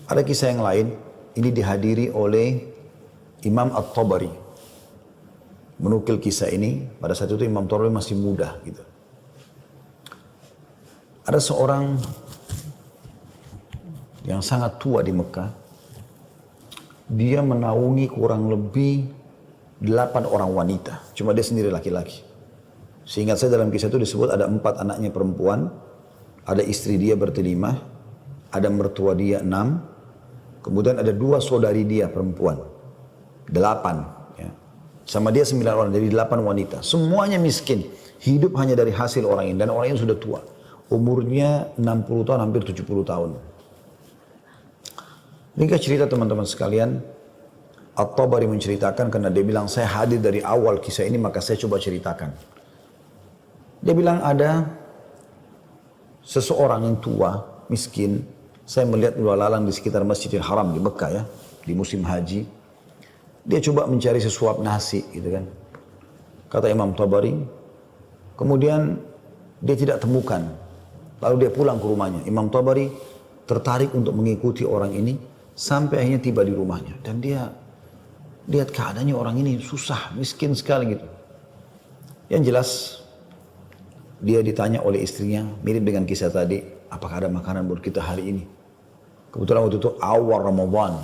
Ada kisah yang lain, ini dihadiri oleh Imam At-Tabari. Menukil kisah ini, pada saat itu Imam Tabari masih muda gitu. Ada seorang yang sangat tua di Mekah. Dia menaungi kurang lebih 8 orang wanita. Cuma dia sendiri laki-laki. Seingat saya dalam kisah itu disebut ada 4 anaknya perempuan. Ada istri dia bertelimah. Ada mertua dia 6. Kemudian ada 2 saudari dia perempuan. 8. Ya. Sama dia 9 orang, jadi 8 wanita. Semuanya miskin. Hidup hanya dari hasil orang ini. Dan orang ini sudah tua. Umurnya 60 tahun, hampir 70 tahun. Ini cerita teman-teman sekalian. At-Tabari menceritakan karena dia bilang saya hadir dari awal kisah ini maka saya coba ceritakan. Dia bilang ada seseorang yang tua, miskin. Saya melihat dua lalang di sekitar Masjidil Haram di Mekah ya, di musim haji. Dia coba mencari sesuap nasi gitu kan. Kata Imam Tabari. Kemudian dia tidak temukan. Lalu dia pulang ke rumahnya. Imam Tabari tertarik untuk mengikuti orang ini. Sampai akhirnya tiba di rumahnya. Dan dia lihat keadaannya orang ini susah, miskin sekali gitu. Yang jelas, dia ditanya oleh istrinya, mirip dengan kisah tadi, apakah ada makanan buat kita hari ini? Kebetulan waktu itu awal Ramadan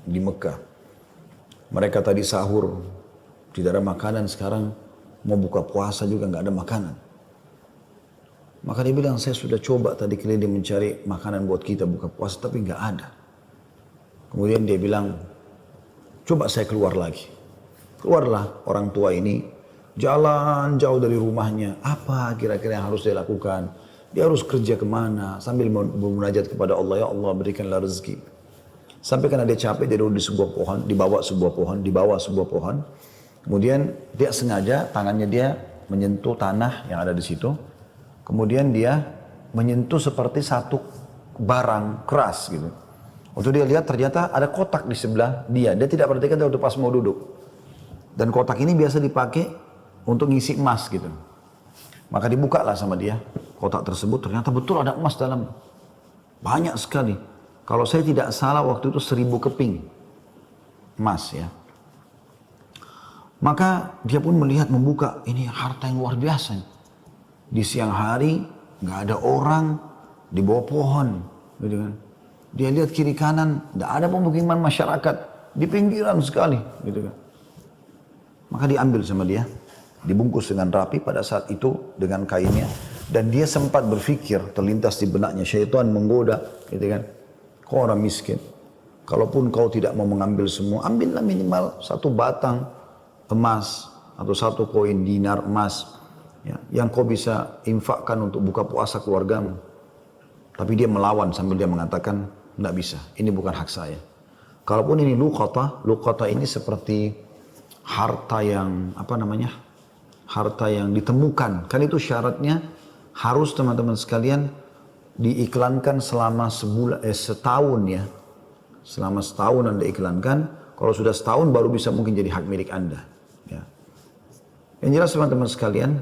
di Mekah. Mereka tadi sahur, tidak ada makanan, sekarang mau buka puasa juga nggak ada makanan. Maka dia bilang, saya sudah coba tadi keliling mencari makanan buat kita buka puasa, tapi nggak ada. Kemudian dia bilang, coba saya keluar lagi. Keluarlah orang tua ini, jalan jauh dari rumahnya. Apa kira-kira yang harus dia lakukan? Dia harus kerja kemana? Sambil bermunajat kepada Allah, ya Allah berikanlah rezeki. Sampai karena dia capek, dia duduk di sebuah pohon, di bawah sebuah pohon. Kemudian dia sengaja, tangannya dia menyentuh tanah yang ada di situ. Kemudian dia menyentuh seperti satu barang keras gitu. Waktu dia lihat ternyata ada kotak di sebelah dia. Dia tidak perhatikan waktu pas mau duduk. Dan kotak ini biasa dipakai untuk ngisi emas gitu. Maka dibuka lah sama dia. Kotak tersebut ternyata betul ada emas dalam. Banyak sekali. Kalau saya tidak salah waktu itu 1000 keping emas ya. Maka dia pun melihat membuka. Ini harta yang luar biasa. Di siang hari nggak ada orang di bawah pohon. Gitu kan. Dia lihat kiri kanan, tidak ada pemukiman masyarakat, di pinggiran sekali, gitu kan. Maka diambil sama dia, dibungkus dengan rapi pada saat itu dengan kainnya, dan dia sempat berpikir, terlintas di benaknya, syaitan menggoda, gitu kan. Kau orang miskin, kalaupun kau tidak mau mengambil semua, ambillah minimal 1 batang emas atau 1 koin dinar emas, ya, yang kau bisa infakkan untuk buka puasa keluargamu. Tapi dia melawan sambil dia mengatakan, tidak bisa, ini bukan hak saya. Kalaupun ini luqata ini seperti harta yang, harta yang ditemukan. Kan itu syaratnya harus teman-teman sekalian diiklankan selama setahun ya. Selama setahun Anda iklankan, kalau sudah setahun baru bisa mungkin jadi hak milik Anda. Ya. Yang jelas teman-teman sekalian,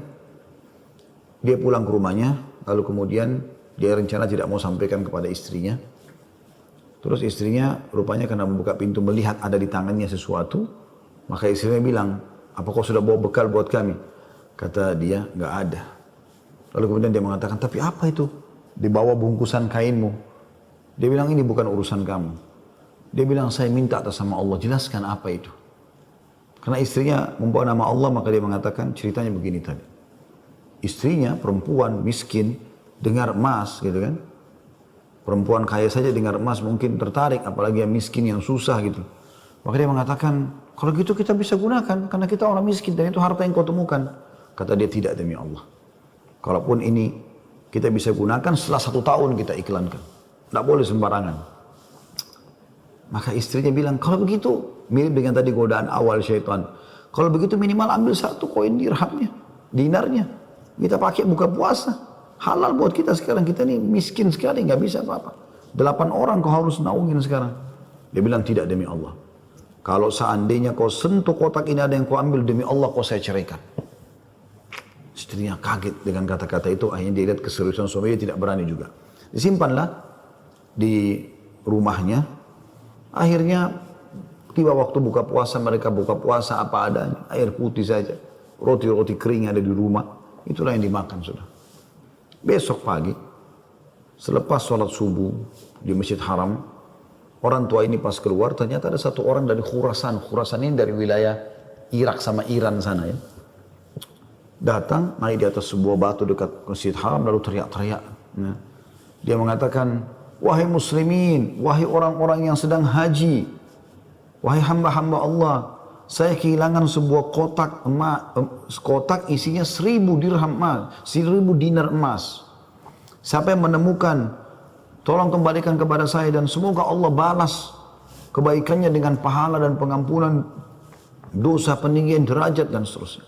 dia pulang ke rumahnya, lalu kemudian dia rencana tidak mau sampaikan kepada istrinya. Terus istrinya rupanya karena membuka pintu melihat ada di tangannya sesuatu. Maka istrinya bilang, apa kau sudah bawa bekal buat kami? Kata dia, nggak ada. Lalu kemudian dia mengatakan, tapi apa itu? Di bawah bungkusan kainmu. Dia bilang, ini bukan urusan kamu. Dia bilang, saya minta atas nama Allah, jelaskan apa itu. Karena istrinya membawa nama Allah, maka dia mengatakan, ceritanya begini tadi. Istrinya, perempuan, miskin, dengar emas gitu kan. Perempuan kaya saja dengar emas mungkin tertarik, apalagi yang miskin yang susah gitu. Maka dia mengatakan, kalau gitu kita bisa gunakan karena kita orang miskin dan itu harta yang kau temukan. Kata dia, tidak demi Allah. Kalaupun ini kita bisa gunakan setelah 1 tahun kita iklankan. Tidak boleh sembarangan. Maka istrinya bilang, kalau begitu mirip dengan tadi godaan awal syaitan. Kalau begitu minimal ambil 1 koin dirhamnya, dinarnya. Kita pakai buka puasa. Halal buat kita sekarang, kita ini miskin sekali, nggak bisa apa-apa. 8 orang kau harus naungin sekarang. Dia bilang tidak demi Allah. Kalau seandainya kau sentuh kotak ini ada yang kau ambil demi Allah kau saya ceraikan. Istrinya kaget dengan kata-kata itu, akhirnya dia lihat keseriusan suaminya tidak berani juga. Disimpanlah di rumahnya. Akhirnya tiba waktu buka puasa, mereka buka puasa apa adanya, air putih saja, roti-roti kering ada di rumah, itulah yang dimakan sudah. Besok pagi, selepas sholat subuh di Masjid Haram, orang tua ini pas keluar, ternyata ada satu orang dari Khurasan. Khurasan ini dari wilayah Irak sama Iran sana ya. Datang, naik di atas sebuah batu dekat Masjid Haram, lalu teriak-teriak. Nah, dia mengatakan, wahai muslimin, wahai orang-orang yang sedang haji, wahai hamba-hamba Allah, saya kehilangan sebuah kotak emas, kotak isinya 1000 dirham emas, 1000 dinar emas. Siapa yang menemukan, tolong kembalikan kepada saya dan semoga Allah balas kebaikannya dengan pahala dan pengampunan dosa, peninggian derajat dan seterusnya.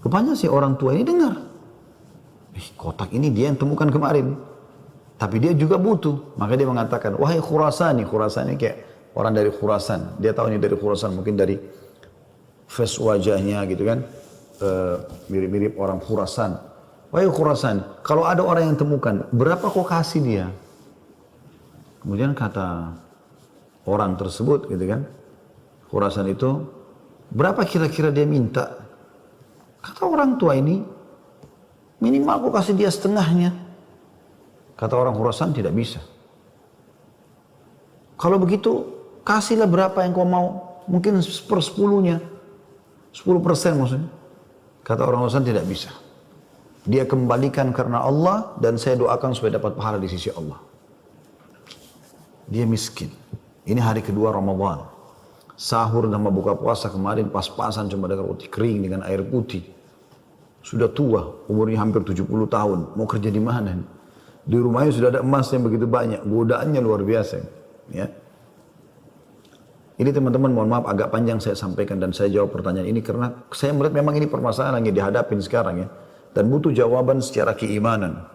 Rupanya si orang tua ini dengar, kotak ini dia yang temukan kemarin, tapi dia juga butuh. Maka dia mengatakan, wahai Khurasani, Khurasani kayak orang dari Khurasan, dia tahu ini dari Khurasan, mungkin dari face wajahnya gitu kan, mirip-mirip orang Khurasan. Wahai Khurasan, kalau ada orang yang temukan, berapa kau kasih dia? Kemudian kata orang tersebut gitu kan, Khurasan itu, berapa kira-kira dia minta? Kata orang tua ini, minimal aku kasih dia setengahnya. Kata orang Khurasan, tidak bisa. Kalau begitu, kasihlah berapa yang kau mau. Mungkin 1/10-nya. 10% maksudnya. Kata orang Khurasan, tidak bisa. Dia kembalikan karena Allah dan saya doakan supaya dapat pahala di sisi Allah. Dia miskin. Ini hari kedua Ramadan. Sahur sama buka puasa kemarin pas-pasan cuma dengan roti kering dengan air putih. Sudah tua, umurnya hampir 70 tahun. Mau kerja di mana? Di rumahnya sudah ada emas yang begitu banyak. Godaannya luar biasa. Ya. Ini teman-teman mohon maaf agak panjang saya sampaikan dan saya jawab pertanyaan ini karena saya melihat memang ini permasalahan yang dihadapin sekarang ya. Dan butuh jawaban secara keimanan.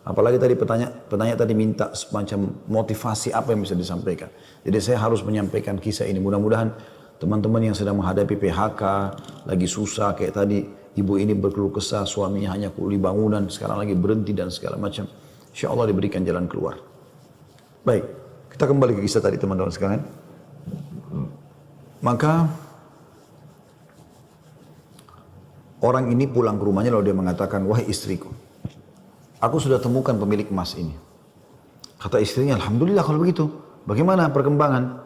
Apalagi tadi petanya tadi minta semacam motivasi apa yang bisa disampaikan. Jadi saya harus menyampaikan kisah ini. Mudah-mudahan teman-teman yang sedang menghadapi PHK, lagi susah kayak tadi, ibu ini berkeluh kesah, suaminya hanya kuli bangunan, sekarang lagi berhenti dan segala macam. Insya Allah diberikan jalan keluar. Baik, kita kembali ke kisah tadi teman-teman sekalian. Maka orang ini pulang ke rumahnya lalu dia mengatakan, wahai istriku, aku sudah temukan pemilik emas ini. Kata istrinya, alhamdulillah kalau begitu. Bagaimana perkembangan?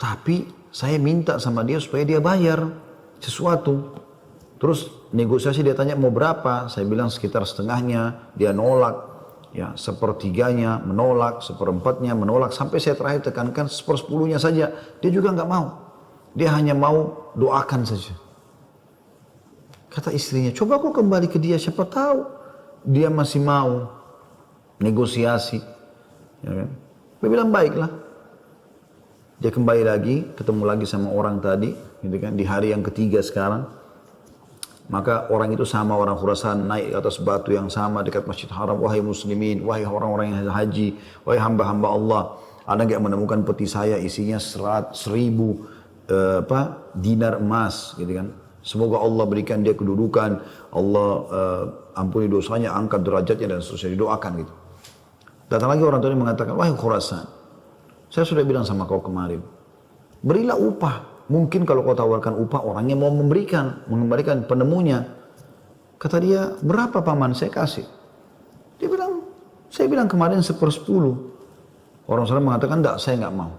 Tapi saya minta sama dia supaya dia bayar sesuatu. Terus negosiasi dia tanya mau berapa? Saya bilang sekitar setengahnya. Dia nolak. Ya, 1/3-nya menolak, 1/4-nya menolak. Sampai saya terakhir tekankan 1/10-nya saja. Dia juga nggak mau. Dia hanya mau doakan saja. Kata istrinya, coba aku kembali ke dia. Siapa tahu dia masih mau negosiasi. Ya kan? Dia bilang baiklah. Dia kembali lagi, ketemu lagi sama orang tadi, gitu kan, di hari yang ketiga sekarang. Maka orang itu sama orang Khurasan naik ke atas batu yang sama dekat Masjid Haram. Wahai muslimin, wahai orang-orang yang haji, wahai hamba-hamba Allah, ada nggak menemukan peti saya isinya 1000 dinar emas, gitu kan. Semoga Allah berikan dia kedudukan, Allah ampuni dosanya, angkat derajatnya dan seterusnya, didoakan gitu. Datang lagi orang tadi mengatakan, wahai Khurasan, saya sudah bilang sama kau kemarin, berilah upah. Mungkin kalau kau tawarkan upah, orangnya mau mengembalikan penemunya. Kata dia, berapa paman saya kasih? Dia bilang, saya bilang kemarin 1/10. Orang sana mengatakan, enggak, saya enggak mau.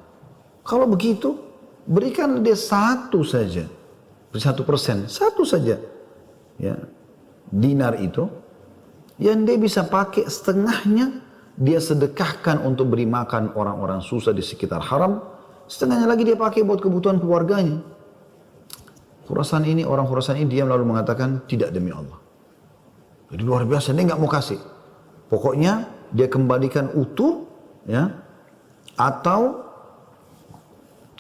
Kalau begitu, berikan dia 1 saja. 1%, 1 saja. Ya, dinar itu, yang dia bisa pakai setengahnya, dia sedekahkan untuk beri makan orang-orang susah di sekitar haram. Setengahnya lagi dia pakai buat kebutuhan keluarganya. Khurasan ini, orang Khurasan ini diam lalu mengatakan, tidak demi Allah. Jadi luar biasa, dia nggak mau kasih. Pokoknya dia kembalikan utuh, ya, atau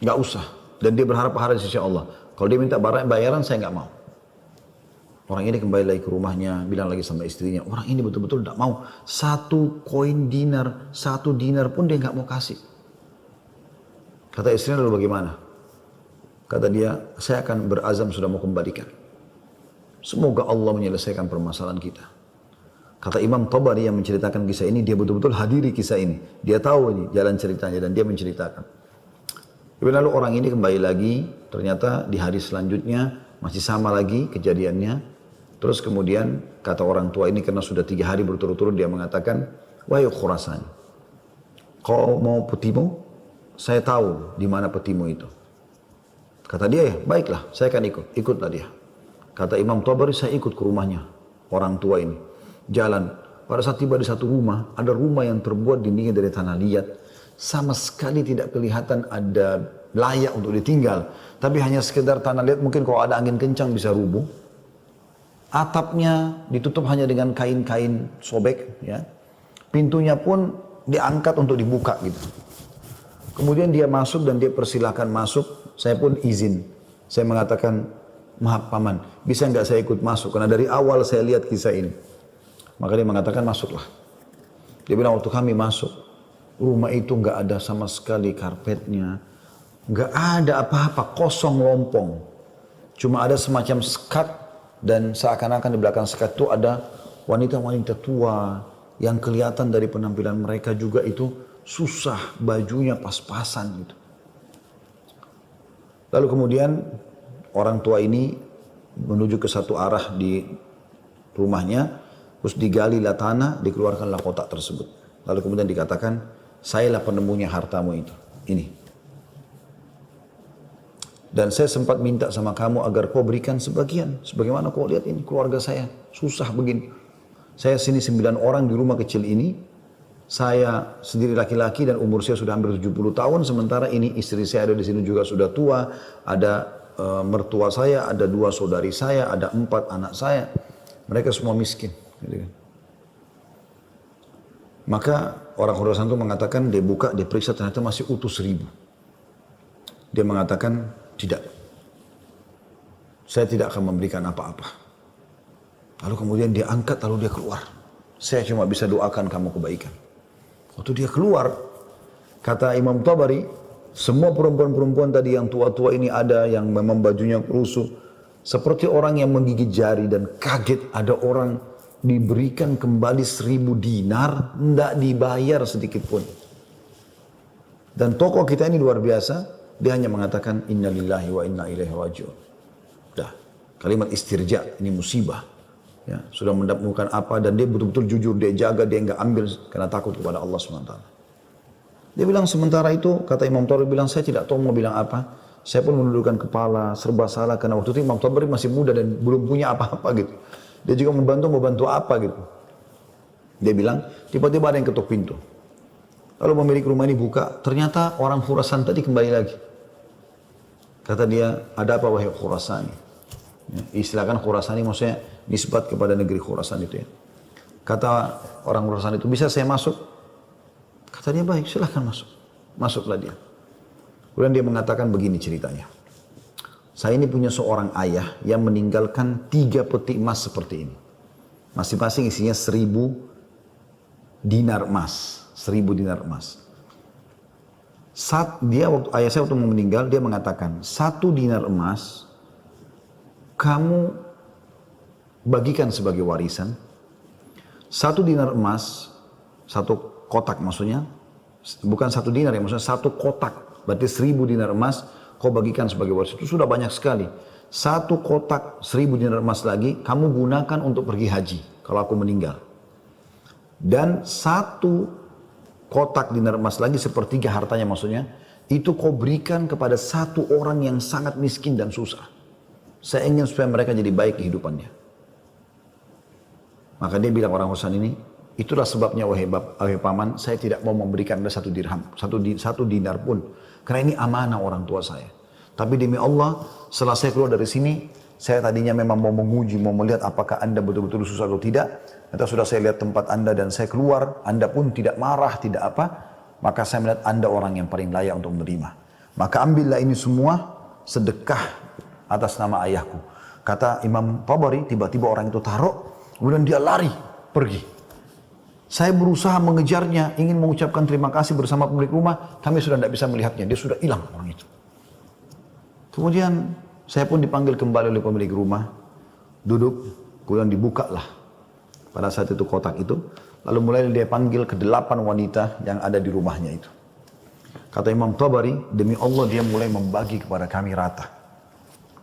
nggak usah. Dan dia berharap pahala di sisi Allah. Kalau dia minta bayaran, saya nggak mau. Orang ini kembali lagi ke rumahnya, bilang lagi sama istrinya, orang ini betul-betul tidak mau. 1 koin dinar, 1 dinar pun dia nggak mau kasih. Kata istrinya, lalu bagaimana? Kata dia, saya akan berazam sudah mau kembalikan. Semoga Allah menyelesaikan permasalahan kita. Kata Imam Tabari yang menceritakan kisah ini, dia betul-betul hadiri kisah ini. Dia tahu ini jalan ceritanya dan dia menceritakan. Lalu orang ini kembali lagi, ternyata di hari selanjutnya masih sama lagi kejadiannya. Terus kemudian kata orang tua ini karena sudah 3 hari berturut-turut dia mengatakan, wahai Khurasan, kau mau petimu? Saya tahu di mana petimu itu. Kata dia, ya baiklah saya akan ikut. Ikutlah dia. Kata Imam Tabari, saya ikut ke rumahnya orang tua ini. Jalan. Pada saat tiba di satu rumah, ada rumah yang terbuat dindingnya dari tanah liat. Sama sekali tidak kelihatan ada layak untuk ditinggal. Tapi hanya sekedar tanah liat, mungkin kalau ada angin kencang bisa rubuh. Atapnya ditutup hanya dengan kain-kain sobek. Ya. Pintunya pun diangkat untuk dibuka gitu. Kemudian dia masuk dan dia persilahkan masuk. Saya pun izin. Saya mengatakan, maaf paman, bisa nggak saya ikut masuk? Karena dari awal saya lihat kisah ini. Maka dia mengatakan masuklah. Dia bilang waktu kami masuk, rumah itu nggak ada sama sekali karpetnya, nggak ada apa-apa, kosong lompong. Cuma ada semacam sekat dan seakan-akan di belakang sekat itu ada wanita-wanita tua yang kelihatan dari penampilan mereka juga itu susah, bajunya pas-pasan gitu. Lalu kemudian orang tua ini menuju ke satu arah di rumahnya, terus digalilah tanah, dikeluarkanlah kotak tersebut. Lalu kemudian dikatakan, sayalah penemunya hartamu itu. Ini. Dan saya sempat minta sama kamu agar kau berikan sebagian. Sebagaimana kau lihat ini keluarga saya susah begini. Saya sini 9 orang di rumah kecil ini. Saya sendiri laki-laki dan umur saya sudah hampir 70 tahun. Sementara ini istri saya ada di sini juga sudah tua. Ada mertua saya, ada 2 saudari saya, ada 4 anak saya. Mereka semua miskin. Gitu kan. Maka orang Khurasan itu mengatakan, dia buka, dia periksa, ternyata masih utuh 1000. Dia mengatakan, tidak. Saya tidak akan memberikan apa-apa. Lalu kemudian dia angkat, lalu dia keluar. Saya cuma bisa doakan kamu kebaikan. Waktu dia keluar, kata Imam Tabari, semua perempuan-perempuan tadi yang tua-tua ini ada, yang memang bajunya rusuh. Seperti orang yang menggigit jari dan kaget ada orang diberikan kembali 1000 dinar, tidak dibayar sedikit pun. Dan tokoh kita ini luar biasa, dia hanya mengatakan inna lillahi wa inna ilaihi raji'un. Dah, kalimat istirja, ini musibah. Ya, sudah mendapatkan apa dan dia betul-betul jujur, dia jaga, dia enggak ambil karena takut kepada Allah SWT. Dia bilang sementara itu, kata Imam Tabari bilang, saya tidak tahu mau bilang apa. Saya pun menundukkan kepala, serba salah karena waktu itu Imam Tabari masih muda dan belum punya apa-apa gitu. Dia juga membantu apa gitu. Dia bilang, tiba-tiba ada yang ketuk pintu. Lalu pemilik rumah ini buka, ternyata orang Khurasan tadi kembali lagi. Kata dia, ada apa wahai Khurasani? Ya, istilahkan Khurasani maksudnya nisbat kepada negeri Khurasan itu ya. Kata orang Khurasan itu, bisa saya masuk? Kata dia, baik silahkan masuk. Masuklah dia. Kemudian dia mengatakan begini ceritanya. Saya ini punya seorang ayah yang meninggalkan 3 peti emas seperti ini. Masing-masing isinya 1000 dinar emas. 1000 dinar emas. Saat dia, waktu ayah saya waktu mau meninggal, dia mengatakan, 1 dinar emas kamu bagikan sebagai warisan. 1 dinar emas, 1 kotak maksudnya, bukan 1 dinar ya, maksudnya 1 kotak. Berarti 1000 dinar emas, kau bagikan sebagai warisan. Itu sudah banyak sekali. 1 kotak 1000 dinar emas lagi, kamu gunakan untuk pergi haji, kalau aku meninggal. Dan 1 kotak dinar emas lagi, sepertiga hartanya maksudnya, itu kau berikan kepada 1 orang yang sangat miskin dan susah. Saya ingin supaya mereka jadi baik kehidupannya. Maka dia bilang orang Khurasan ini, itulah sebabnya wahai paman, saya tidak mau memberikan Anda 1 dirham, 1 dinar pun. Karena ini amanah orang tua saya. Tapi demi Allah, setelah saya keluar dari sini, saya tadinya memang mau menguji, mau melihat apakah Anda betul-betul susah atau tidak. Ternyata sudah saya lihat tempat Anda dan saya keluar, Anda pun tidak marah, tidak apa. Maka saya melihat Anda orang yang paling layak untuk menerima. Maka ambillah ini semua sedekah atas nama ayahku. Kata Imam Tabari, tiba-tiba orang itu taruh, kemudian dia lari, pergi. Saya berusaha mengejarnya, ingin mengucapkan terima kasih bersama pemilik rumah, kami sudah tidak bisa melihatnya, dia sudah hilang orang itu. Kemudian saya pun dipanggil kembali oleh pemilik rumah, duduk, kemudian dibukalah pada saat itu kotak itu. Lalu mulai dia panggil ke 8 wanita yang ada di rumahnya itu. Kata Imam Tabari, demi Allah dia mulai membagi kepada kami rata.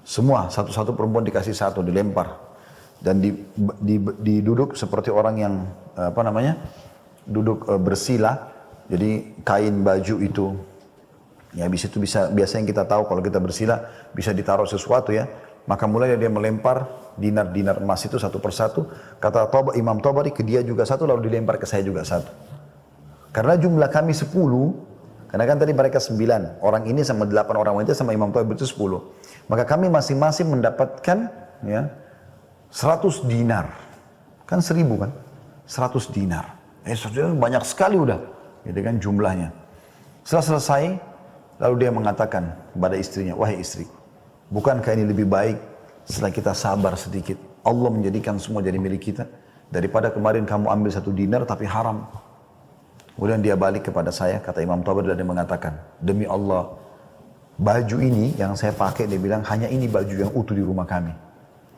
Semua, satu-satu perempuan dikasih satu, dilempar. Dan diduduk seperti orang yang, duduk bersila. Jadi kain baju itu, ya habis itu biasanya kita tahu kalau kita bersila, bisa ditaruh sesuatu ya. Maka mulai dia melempar dinar-dinar emas itu satu persatu. Kata Imam Tabari, ke dia juga satu, lalu dilempar ke saya juga satu. Karena jumlah kami 10, karena kan tadi mereka 9, orang ini sama 8 orang wanita sama Imam Tabari itu 10. Maka kami masing-masing mendapatkan ya 100 dinar. Kan 1000 kan? 100 dinar. 100 dinar banyak sekali udah. Gitu kan jumlahnya. Setelah selesai, lalu dia mengatakan kepada istrinya, wahai istriku, bukankah ini lebih baik setelah kita sabar sedikit, Allah menjadikan semua jadi milik kita, daripada kemarin kamu ambil 1 dinar tapi haram. Kemudian dia balik kepada saya, kata Imam Tabari, dan dia mengatakan, demi Allah, baju ini yang saya pakai, dia bilang, hanya ini baju yang utuh di rumah kami.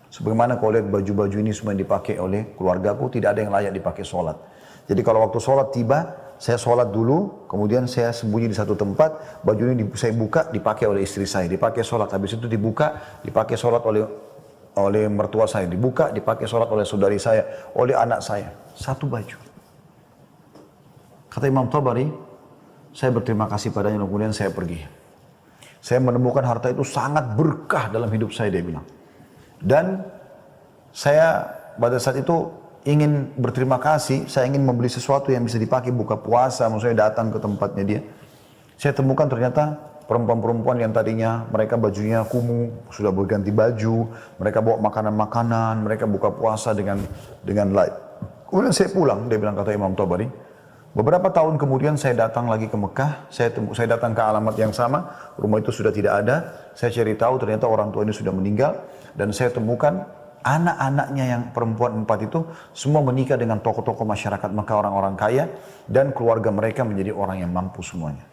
Sebagaimana kau lihat baju-baju ini semua yang dipakai oleh keluargaku, tidak ada yang layak dipakai sholat. Jadi kalau waktu sholat tiba, saya sholat dulu, kemudian saya sembunyi di satu tempat, baju ini saya buka, dipakai oleh istri saya, dipakai sholat. Habis itu dibuka, dipakai sholat oleh mertua saya, dibuka, dipakai sholat oleh saudari saya, oleh anak saya. Satu baju. Kata Imam Tabari, saya berterima kasih padanya, kemudian saya pergi. Saya menemukan harta itu sangat berkah dalam hidup saya, dia bilang. Dan saya pada saat itu ingin berterima kasih, saya ingin membeli sesuatu yang bisa dipakai buka puasa, maksudnya datang ke tempatnya dia. Saya temukan ternyata perempuan-perempuan yang tadinya mereka bajunya kumuh, sudah berganti baju, mereka bawa makanan-makanan, mereka buka puasa dengan light. Kemudian saya pulang, dia bilang, kata Imam Tabari. Beberapa tahun kemudian saya datang lagi ke Mekah, saya datang ke alamat yang sama, rumah itu sudah tidak ada, saya cari tahu ternyata orang tua ini sudah meninggal, dan saya temukan anak-anaknya yang perempuan 4 itu semua menikah dengan tokoh-tokoh masyarakat Mekah, orang-orang kaya, dan keluarga mereka menjadi orang yang mampu semuanya.